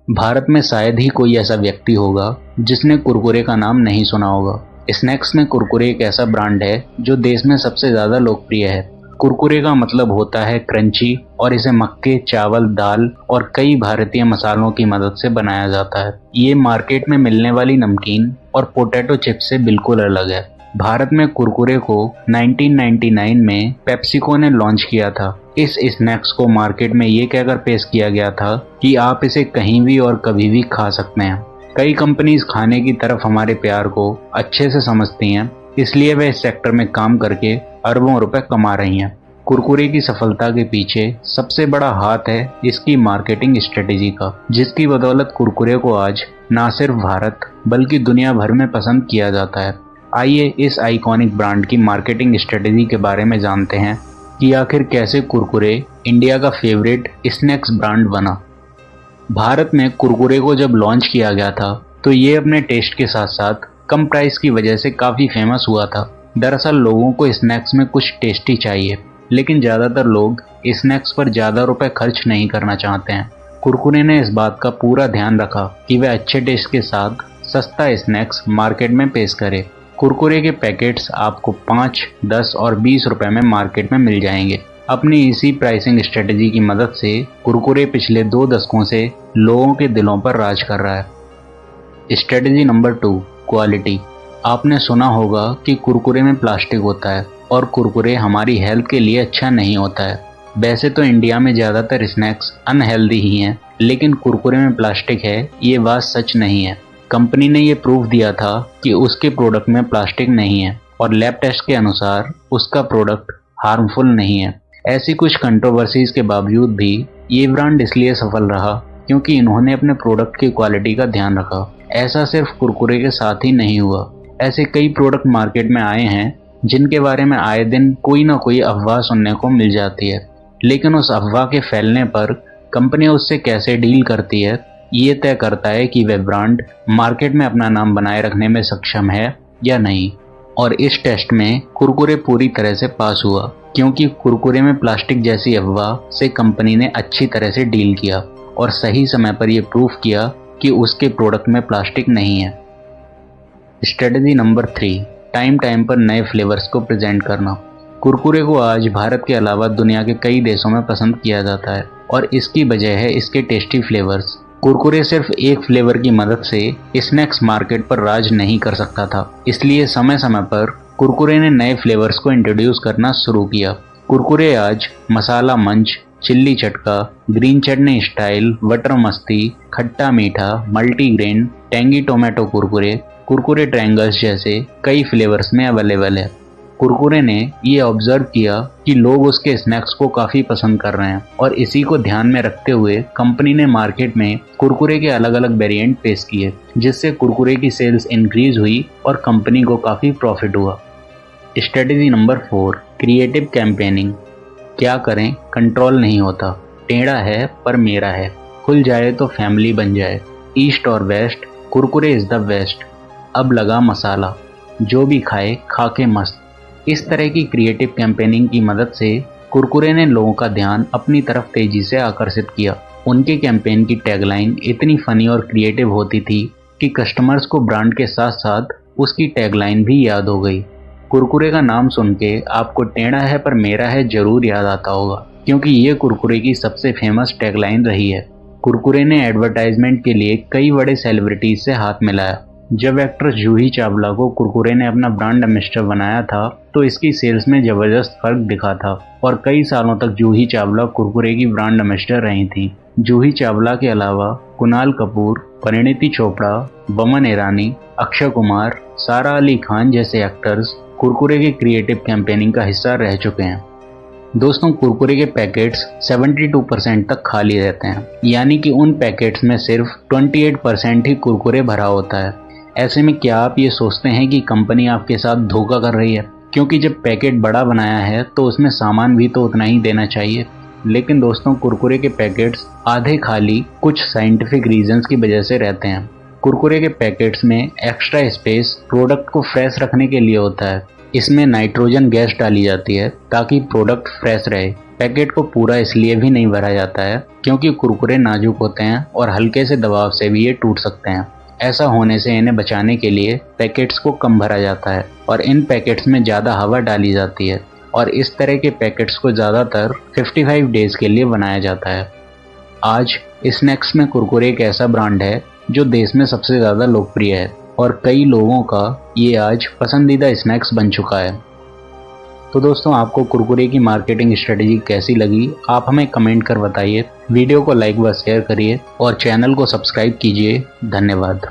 भारत में शायद ही कोई ऐसा व्यक्ति होगा जिसने कुरकुरे का नाम नहीं सुना होगा। स्नैक्स में कुरकुरे एक ऐसा ब्रांड है जो देश में सबसे ज़्यादा लोकप्रिय है। कुरकुरे का मतलब होता है क्रंची और इसे मक्के, चावल, दाल और कई भारतीय मसालों की मदद से बनाया जाता है। ये मार्केट में मिलने वाली नमकीन और पोटैटो चिप्स से बिल्कुल अलग है। भारत में कुरकुरे को 1999 में पेप्सिको ने लॉन्च किया था। इस स्नैक्स को मार्केट में ये कहकर पेश किया गया था कि आप इसे कहीं भी और कभी भी खा सकते हैं। कई कंपनीज खाने की तरफ हमारे प्यार को अच्छे से समझती हैं, इसलिए वे इस सेक्टर में काम करके अरबों रुपए कमा रही हैं। कुरकुरे की सफलता के पीछे सबसे बड़ा हाथ है इसकी मार्केटिंग स्ट्रेटेजी का, जिसकी बदौलत कुरकुरे को आज न सिर्फ भारत बल्कि दुनिया भर में पसंद किया जाता है। आइए इस आइकॉनिक ब्रांड की मार्केटिंग स्ट्रेटेजी के बारे में जानते हैं कि आखिर कैसे कुरकुरे इंडिया का फेवरेट स्नैक्स ब्रांड बना। भारत में कुरकुरे को जब लॉन्च किया गया था तो ये अपने टेस्ट के साथ साथ कम प्राइस की वजह से काफ़ी फेमस हुआ था। दरअसल लोगों को स्नैक्स में कुछ टेस्टी चाहिए, लेकिन ज़्यादातर लोग स्नैक्स पर ज़्यादा रुपए खर्च नहीं करना चाहते हैं। कुरकुरे ने इस बात का पूरा ध्यान रखा कि वह अच्छे टेस्ट के साथ सस्ता स्नैक्स मार्केट में पेश करे। कुरकुरे के पैकेट्स आपको 5, 10 और 20 रुपए में मार्केट में मिल जाएंगे। अपनी इसी प्राइसिंग स्ट्रेटजी की मदद से कुरकुरे पिछले 2 दशकों से लोगों के दिलों पर राज कर रहा है। Strategy number 2, quality. आपने सुना होगा कि कुरकुरे में प्लास्टिक होता है और कुरकुरे हमारी हेल्थ के लिए अच्छा नहीं होता है। वैसे तो इंडिया में ज़्यादातर स्नैक्स अनहेल्दी ही हैं, लेकिन कुरकुरे में प्लास्टिक है ये बात सच नहीं है। कंपनी ने ये प्रूफ दिया था कि उसके प्रोडक्ट में प्लास्टिक नहीं है और लैब टेस्ट के अनुसार उसका प्रोडक्ट हार्मफुल नहीं है। ऐसी कुछ कंट्रोवर्सीज के बावजूद भी ये ब्रांड इसलिए सफल रहा क्योंकि इन्होंने अपने प्रोडक्ट की क्वालिटी का ध्यान रखा। ऐसा सिर्फ कुरकुरे के साथ ही नहीं हुआ, ऐसे कई प्रोडक्ट मार्केट में आए हैं जिनके बारे में आए दिन कोई ना कोई अफवाह सुनने को मिल जाती है, लेकिन उस अफवाह के फैलने पर कंपनी उससे कैसे डील करती है ये तय करता है कि वह ब्रांड मार्केट में अपना नाम बनाए रखने में सक्षम है या नहीं। और इस टेस्ट में कुरकुरे पूरी तरह से पास हुआ, क्योंकि कुरकुरे में प्लास्टिक जैसी अफवाह से कंपनी ने अच्छी तरह से डील किया और सही समय पर यह प्रूफ किया कि उसके प्रोडक्ट में प्लास्टिक नहीं है। स्ट्रेटजी नंबर 3, टाइम टाइम पर नए फ्लेवर्स को प्रेजेंट करना। कुरकुरे को आज भारत के अलावा दुनिया के कई देशों में पसंद किया जाता है और इसकी वजह है इसके टेस्टी फ्लेवर्स। कुरकुरे सिर्फ एक फ्लेवर की मदद से स्नैक्स मार्केट पर राज नहीं कर सकता था, इसलिए समय समय पर कुरकुरे ने नए फ्लेवर्स को इंट्रोड्यूस करना शुरू किया। कुरकुरे आज मसाला मंच, चिल्ली चटका, ग्रीन चटनी स्टाइल, बटर मस्ती, खट्टा मीठा, multigrain, tangy tomato Kurkure, Kurkure triangles जैसे कई फ्लेवर्स में अवेलेबल है। कुरकुरे ने ये ऑब्जर्व किया कि लोग उसके स्नैक्स को काफ़ी पसंद कर रहे हैं और इसी को ध्यान में रखते हुए कंपनी ने मार्केट में कुरकुरे के अलग अलग वेरिएंट पेश किए, जिससे कुरकुरे की सेल्स इंक्रीज हुई और कंपनी को काफ़ी प्रॉफिट हुआ। Strategy number 4, creative campaigning. क्या करें, कंट्रोल नहीं होता। टेढ़ा है पर मेरा है, खुल जाए तो फैमिली बन जाए, ईस्ट और west, Kurkure is the best, अब लगा मसाला, जो भी खाए खा के मस्त। इस तरह की क्रिएटिव कैंपेनिंग की मदद से कुरकुरे ने लोगों का ध्यान अपनी तरफ तेजी से आकर्षित किया। उनके कैंपेन की टैगलाइन इतनी फनी और क्रिएटिव होती थी कि कस्टमर्स को ब्रांड के साथ साथ उसकी टैगलाइन भी याद हो गई। कुरकुरे का नाम सुन के आपको टेढ़ा है पर मेरा है जरूर याद आता होगा, क्योंकि ये कुरकुरे की सबसे फेमस टैगलाइन रही है। कुरकुरे ने एडवर्टाइजमेंट के लिए कई बड़े सेलिब्रिटीज से हाथ मिलाया। जब एक्ट्रेस जूही चावला को कुरकुरे ने अपना ब्रांड एम्बेसडर बनाया था तो इसकी सेल्स में जबरदस्त फर्क दिखा था और कई सालों तक जूही चावला कुरकुरे की ब्रांड एम्बेसडर रही थी। जूही चावला के अलावा कुणाल कपूर, परिणीति चोपड़ा, बमन ईरानी, अक्षय कुमार, सारा अली खान जैसे एक्टर्स कुरकुरे के क्रिएटिव कैंपेनिंग का हिस्सा रह चुके हैं। दोस्तों, कुरकुरे के पैकेट्स 72% तक खाली रहते हैं, यानी कि उन पैकेट्स में सिर्फ 28% ही कुरकुरे भरा होता है। ऐसे में क्या आप ये सोचते हैं कि कंपनी आपके साथ धोखा कर रही है? क्योंकि जब पैकेट बड़ा बनाया है तो उसमें सामान भी तो उतना ही देना चाहिए। लेकिन दोस्तों, कुरकुरे के पैकेट्स आधे खाली कुछ साइंटिफिक रीजंस की वजह से रहते हैं। कुरकुरे के पैकेट्स में एक्स्ट्रा स्पेस प्रोडक्ट को फ्रेश रखने के लिए होता है। इसमें नाइट्रोजन गैस डाली जाती है ताकि प्रोडक्ट फ्रेश रहे। पैकेट को पूरा इसलिए भी नहीं भरा जाता है क्योंकि कुरकुरे नाजुक होते हैं और हल्के से दबाव से भी ये टूट सकते हैं। ऐसा होने से इन्हें बचाने के लिए पैकेट्स को कम भरा जाता है और इन पैकेट्स में ज़्यादा हवा डाली जाती है और इस तरह के पैकेट्स को ज़्यादातर 55 डेज के लिए बनाया जाता है। आज स्नैक्स में कुरकुरे एक ऐसा ब्रांड है जो देश में सबसे ज़्यादा लोकप्रिय है और कई लोगों का ये आज पसंदीदा स्नैक्स बन चुका है। तो दोस्तों, आपको कुरकुरे की मार्केटिंग स्ट्रेटेजी कैसी लगी, आप हमें कमेंट कर बताइए। वीडियो को लाइक व शेयर करिए और चैनल को सब्सक्राइब कीजिए। धन्यवाद।